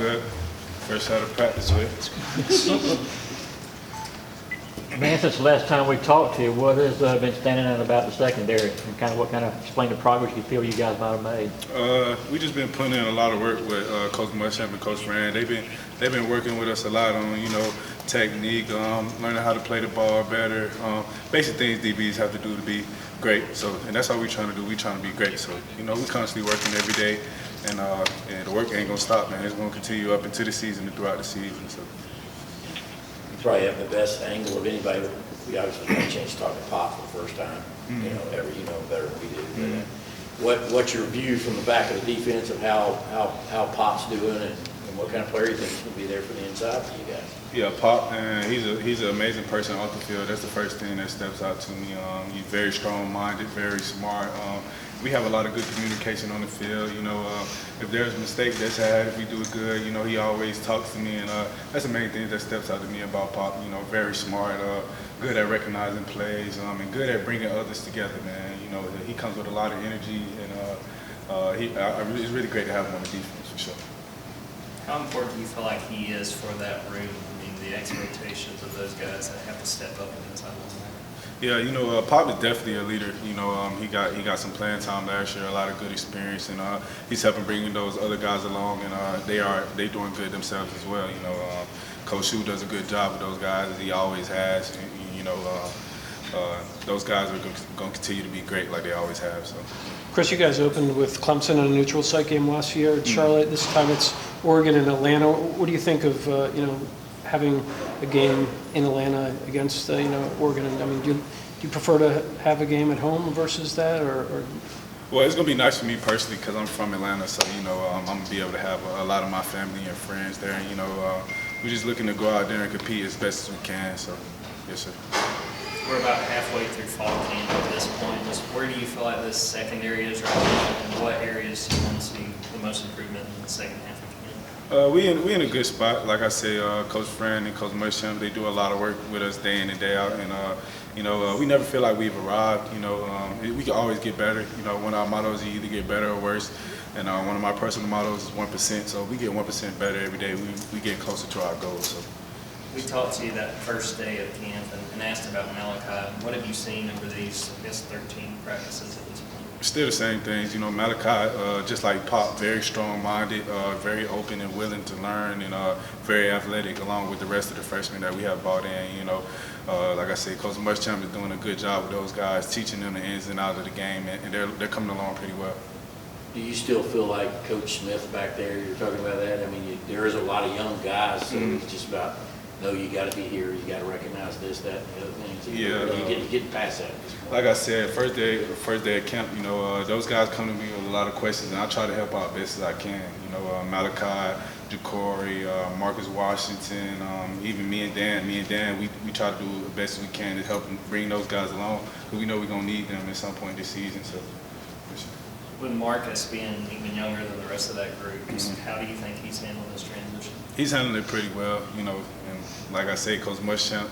good. Fresh out of practice with. Man, since the last time we talked to you, what has been standing out about the secondary, and explain the progress you feel you guys might have made? We just been putting in a lot of work with Coach Muschamp and Coach Rand. They've been working with us a lot on technique, learning how to play the ball better, basic things DBs have to do to be great. So, and that's all we're trying to do. We're trying to be great. So, we're constantly working every day, and the work ain't gonna stop, man. It's gonna continue up into the season and throughout the season. So. Probably have the best angle of anybody. We obviously had a chance to talk to Pop for the first time, ever, better than we did. But, what's your view from the back of the defense of how Pop's doing and what kind of player you think is going to be there for the inside for you guys? Yeah, Pop, man, he's an amazing person off the field. That's the first thing that steps out to me. He's very strong-minded, very smart. We have a lot of good communication on the field. If there's a mistake that's had, if we do it good, he always talks to me, and that's the main thing that steps out to me about Pop. Very smart, good at recognizing plays, and good at bringing others together, man. He comes with a lot of energy, and it's really great to have him on the defense for sure. How important do you feel like he is for that room? I mean, the expectations of those guys that have to step up and inside one. Yeah, Pop is definitely a leader. He got some playing time last year, a lot of good experience, and he's helping bringing those other guys along, and they doing good themselves as well. Coach Shu does a good job with those guys, as he always has. Those guys are going to continue to be great like they always have. So. Chris, you guys opened with Clemson in a neutral site game last year at Charlotte. This time it's Oregon and Atlanta. What do you think of having a game in Atlanta against Oregon? I mean, do you prefer to have a game at home versus that, or? Well, it's gonna be nice for me personally because I'm from Atlanta, so I'm gonna be able to have a lot of my family and friends there. And, we're just looking to go out there and compete as best as we can. So, yes, sir. We're about halfway through fall camp at this point. Just where do you feel like this secondary is right now, and what areas do you want to see the most improvement in the second half of camp? We in a good spot. Like I say, Coach Fran and Coach Muschamp, they do a lot of work with us day in and day out, and we never feel like we've arrived. We can always get better. One of our mottos is either get better or worse, and one of my personal mottos is 1%. So we get 1% better every day. We get closer to our goals. So. We talked to you that first day of camp and asked about Malachi. What have you seen over these, 13 practices at this point? Still the same things. Malachi, just like Pop, very strong-minded, very open and willing to learn, and very athletic, along with the rest of the freshmen that we have brought in. Like I said, Coach Muschamp is doing a good job with those guys, teaching them the ins and outs of the game, and they're coming along pretty well. Do you still feel like Coach Smith back there, you're talking about that? I mean, there is a lot of young guys, so it's just about, no, you got to be here, you got to recognize this, that, and the other things. You get past that. Like I said, first day at camp, those guys come to me with a lot of questions, and I try to help out best as I can. Malachi, Ja'Cory, Marcus Washington, even me and Dan. We try to do the best we can to help bring those guys along, because we know we're gonna need them at some point this season. So. With Marcus being even younger than the rest of that group, how do you think he's handling this transition? He's handling it pretty well, and like I say, Coach Muschamp,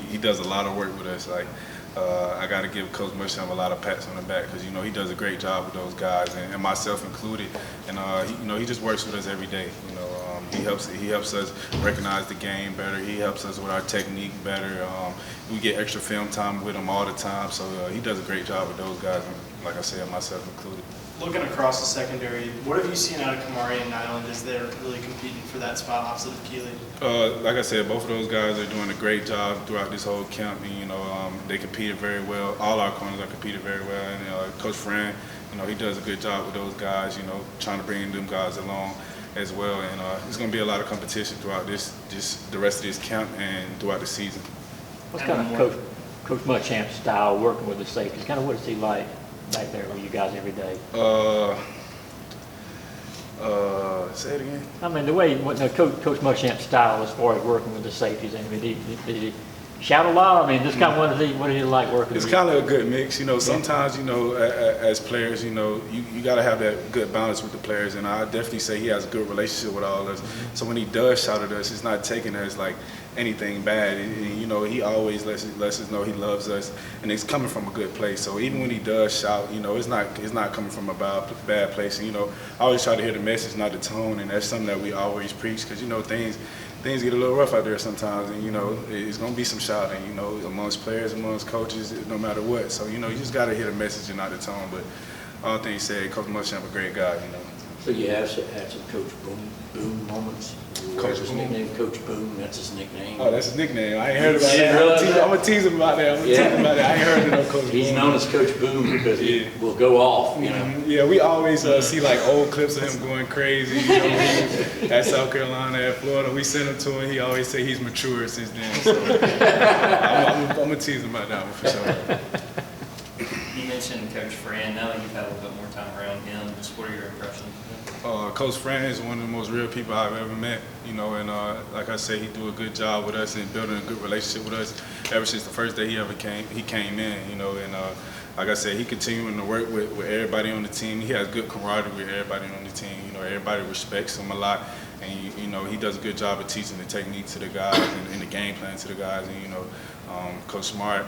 he does a lot of work with us. Like, I got to give Coach Muschamp a lot of pats on the back because, he does a great job with those guys, and myself included. And, he just works with us every day. He helps us recognize the game better. He helps us with our technique better. We get extra film time with him all the time, so he does a great job with those guys, and like I said, myself included. Looking across the secondary, what have you seen out of Kamari and Nyland as they're really competing for that spot opposite of Keeley? Like I said, both of those guys are doing a great job throughout this whole camp. And, they competed very well. All our corners are competed very well. And Coach Fran, he does a good job with those guys. Trying to bring them guys along as well. And it's going to be a lot of competition throughout the rest of this camp and throughout the season. What's kind of Coach Muschamp's style working with the safeties? Kind of what is he like back there with you guys every day? Say it again. I mean, the way Coach Muschamp's style as far as working with the safeties. I mean, did he shout a lot? I mean, just kind of what did he like working? It's kind of a good mix. Sometimes as players, you got to have that good balance with the players, and I definitely say he has a good relationship with all of us. So when he does shout at us, it's not taken as like anything bad. And, you know, he always lets us know he loves us, and it's coming from a good place. So even when he does shout, you know, it's not coming from a bad place. And, you know, I always try to hear the message, not the tone, and that's something that we always preach, because, you know, things get a little rough out there sometimes, and, you know, it's going to be some shouting, you know, amongst players, amongst coaches, no matter what. So, you know, you just got to hear the message and not the tone. But all things said, Coach Muschamp a great guy, you know. So you have had some Coach Boom moments? Coach His Boom? nickname, Coach Boom, that's his nickname. Oh, that's his nickname. I ain't heard about Yeah, that. I'm gonna tease him about that. I ain't heard of no Coach He's Boom. known as Coach Boom because he will go off, you know. Mhm. Yeah, we always see like old clips of him going crazy. You know, when he was at South Carolina, at Florida. We send him to him. He always say he's matured since then. So I'm gonna tease him about that one for sure. You mentioned Coach Fran. Now that you've had a little bit more time around him, just what are your impressions of him? Coach Fran is one of the most real people I've ever met, you know, and like I say, he do a good job with us and building a good relationship with us ever since the first day he came in, you know, and like I said, he continuing to work with everybody on the team. He has good camaraderie with everybody on the team, you know, everybody respects him a lot, and you know, he does a good job of teaching the technique to the guys and the game plan to the guys, and you know, Coach Smart,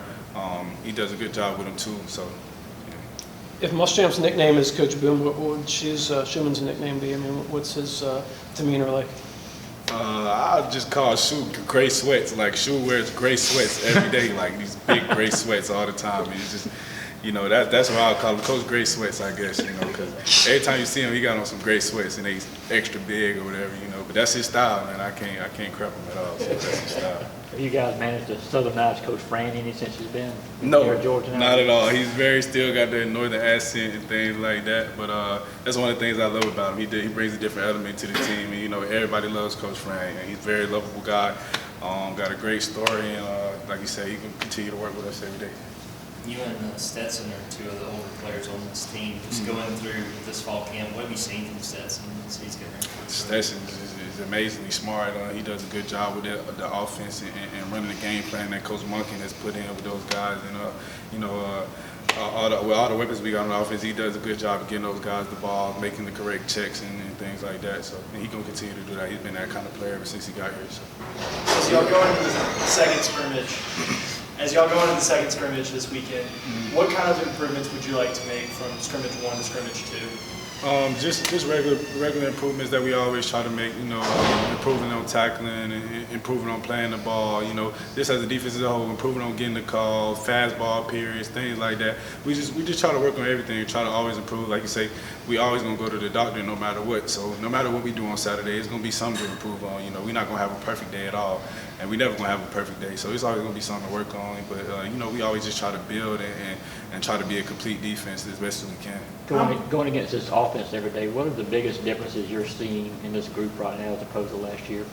he does a good job with them too, so. If Muschamp's nickname is Coach Boom, what would Schumann's nickname be? I mean, what's his demeanor like? I'll just call Shu gray sweats. Like, Shu wears gray sweats every day, like these big gray sweats all the time. And it's just, you know, that's what I'll call him, Coach Gray Sweats, I guess, you know, because every time you see him, he got on some gray sweats and he's extra big or whatever, you know. But that's his style, man. I can't crap him at all. So that's his style. Have you guys managed to southernize Coach Fran any since he's been No, here at Georgia now? not at all. He's still got that northern accent and things like that. But that's one of the things I love about him. He brings a different element to the team, and you know, everybody loves Coach Fran. And he's a very lovable guy. Got a great story, and like you said, he can continue to work with us every day. You and Stetson are two of the older players on this team. Just going through this fall camp, what have you seen from Stetson since he's getting ready? Stetson is amazingly smart. He does a good job with the offense and running the game plan that Coach Monken has put in with those guys. And you know, all the weapons we got on the offense, he does a good job of getting those guys the ball, making the correct checks and things like that. So he's gonna continue to do that. He's been that kind of player ever since he got here. So. As y'all go into the second scrimmage this weekend, what kind of improvements would you like to make from scrimmage 1 to scrimmage 2? Just regular improvements that we always try to make. You know, improving on tackling and improving on playing the ball. You know, just as a defense as a whole, improving on getting the call, fast ball periods, things like that. We just try to work on everything and try to always improve. Like you say, we always gonna go to the doctor no matter what. So no matter what we do on Saturday, it's gonna be something to improve on. You know, we're not gonna have a perfect day at all, and we never gonna have a perfect day. So it's always gonna be something to work on. But you know, we always just try to build and try to be a complete defense as best as we can. Going against this offense every day, what are the biggest differences you're seeing in this group right now as opposed to last year?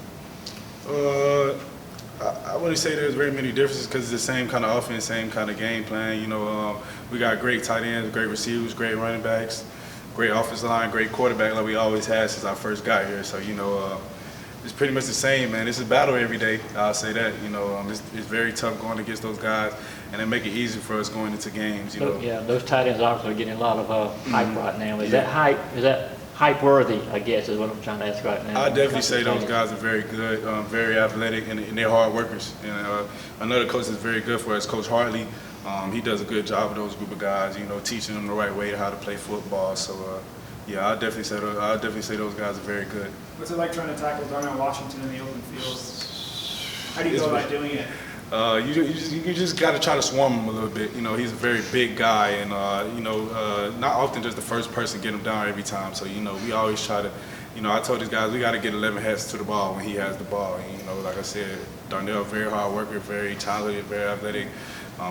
I wouldn't say there's very many differences because it's the same kind of offense, same kind of game plan. You know, we got great tight ends, great receivers, great running backs, great offensive line, great quarterback like we always had since I first got here. So, you know, it's pretty much the same, man. It's a battle every day, I'll say that. You know, it's very tough going against those guys, and they make it easy for us going into games, you know. Yeah, those tight ends obviously are getting a lot of hype right now. Is that hype worthy, I guess, is what I'm trying to ask right now? I definitely say those guys are very good, very athletic, and they're hard workers. And another coach that's very good for us, Coach Hartley. He does a good job with those group of guys, you know, teaching them the right way how to play football. So, yeah, I'll definitely say those guys are very good. What's it like trying to tackle Darnell Washington in the open field? How do you go about doing it? You just got to try to swarm him a little bit. You know, he's a very big guy, and you know, not often does the first person get him down every time. So, you know, we always try to, you know, I told these guys we got to get 11 heads to the ball when he has the ball. And, you know, like I said, Darnell, very hard worker, very talented, very athletic,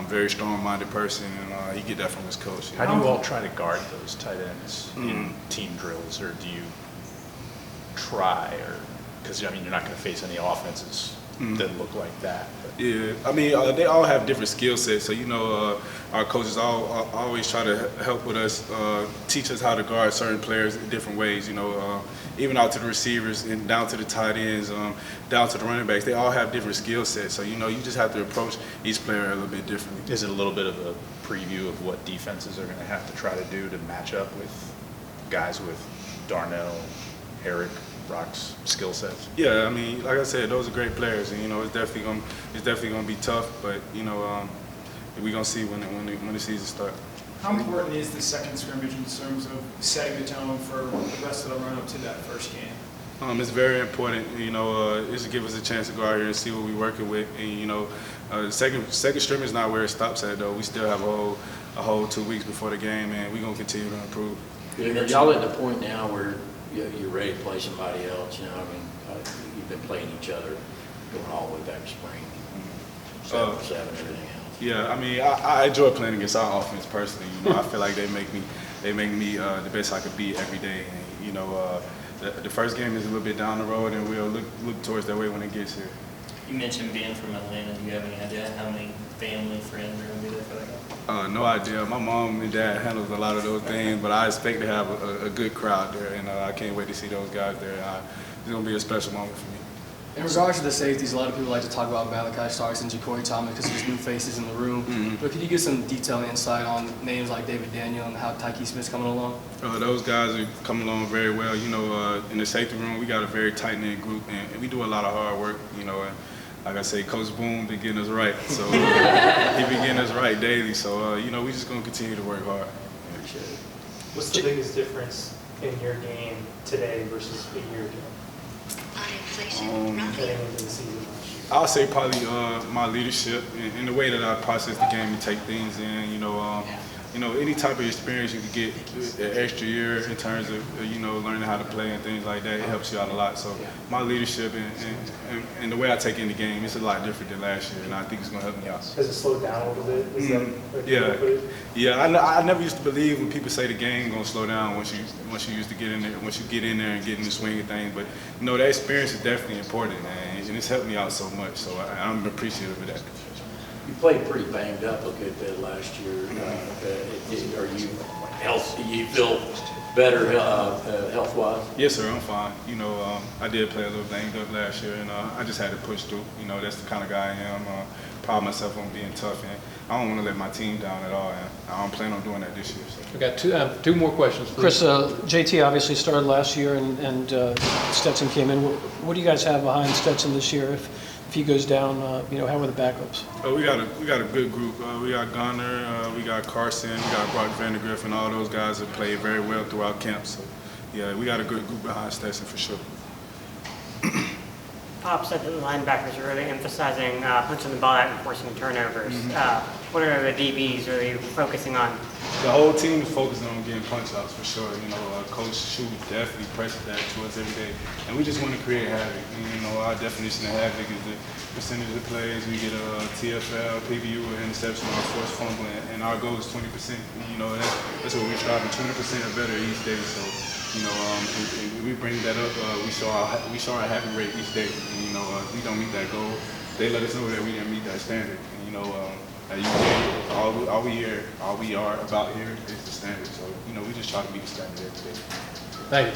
very strong-minded person, and he get that from his coach. How do you all try to guard those tight ends in team drills, or do you try, or because I mean you're not going to face any offenses that look like that? But. Yeah, I mean they all have different skill sets. So you know, our coaches always try to help with us, teach us how to guard certain players in different ways. You know, even out to the receivers and down to the tight ends, down to the running backs. They all have different skill sets. So you know, you just have to approach each player a little bit differently. Is it a little bit of a preview of what defenses are going to have to try to do to match up with guys with Darnell, Eric, Brock's skill sets? Yeah, I mean, like I said, those are great players, and it's definitely gonna be tough. But we're gonna see when the season starts. How important is the second scrimmage in terms of setting the tone for the rest of the run up to that first game? It's very important, it's to give us a chance to go out here and see what we're working with. And, the second scrimmage is not where it stops at, though. We still have a whole 2 weeks before the game, and we're going to continue to improve. Y'all at the point now where you're ready to play somebody else, you've been playing each other going all the way back to spring, 7-7, everything else. Yeah, I mean, I enjoy playing against our offense personally. I feel like they make me the best I could be every day. And, the first game is a little bit down the road, and we'll look towards that way when it gets here. You mentioned being from Atlanta. Do you have any idea how many family, friends are going to be there for that game? No idea. My mom and dad handles a lot of those things, but I expect to have a good crowd there, and I can't wait to see those guys there. It's going to be a special moment for me. In regards to the safeties, a lot of people like to talk about Malachi Starks and Ja'Cory Thomas because there's new faces in the room. Mm-hmm. But could you give some detailed insight on names like David Daniel and how Tyke Smith's coming along? Those guys are coming along very well. In the safety room, we got a very tight-knit group, and we do a lot of hard work, and like I say, Coach Boone been getting us right. So he been getting us right daily. So, we just going to continue to work hard. Appreciate it. What's the biggest difference in your game today versus a year ago? Heading into the season last year. I'll say probably my leadership and the way that I process the game and take things in. Any type of experience you can get an extra year in terms of learning how to play and things like that, it helps you out a lot. So my leadership and the way I take in the game is a lot different than last year, and I think it's going to help me out. Has it slowed down a little bit? Is Yeah. I never used to believe when people say the game going to slow down once you used to get in there, once you get in there and get in the swing of things. But that experience is definitely important, man, and it's helped me out so much. So I'm appreciative of that. You played pretty banged up a good bit last year. Are you healthy? You feel better health-wise? Yes, sir. I'm fine. I did play a little banged up last year, and I just had to push through. That's the kind of guy I am. Pride myself on being tough, and I don't want to let my team down at all. And I don't plan on doing that this year. So. We got two more questions, please. Chris, JT obviously started last year, and Stetson came in. What do you guys have behind Stetson this year? If he goes down, how are the backups? We got a good group. We got Gunner, we got Carson, we got Brock Vandegrift, and all those guys have played very well throughout camp. So, yeah, we got a good group behind Stetson for sure. Pop said that the linebackers are really emphasizing punching the ball out and forcing turnovers. What are the DBs really focusing on? The whole team is focusing on getting punch-outs for sure. Coach Shu definitely presses that to us every day. And we just want to create havoc. And, our definition of havoc is the percentage of plays. We get a TFL, PBU, or interception, or forced fumble, and our goal is 20%. That's what we're striving, 20% or better each day. So, and we bring that up. We show our happy rate each day. And, we don't meet that goal. They let us know that we didn't meet that standard. And, all we are about here is the standard. So, we just try to meet the standard every day. Thank you.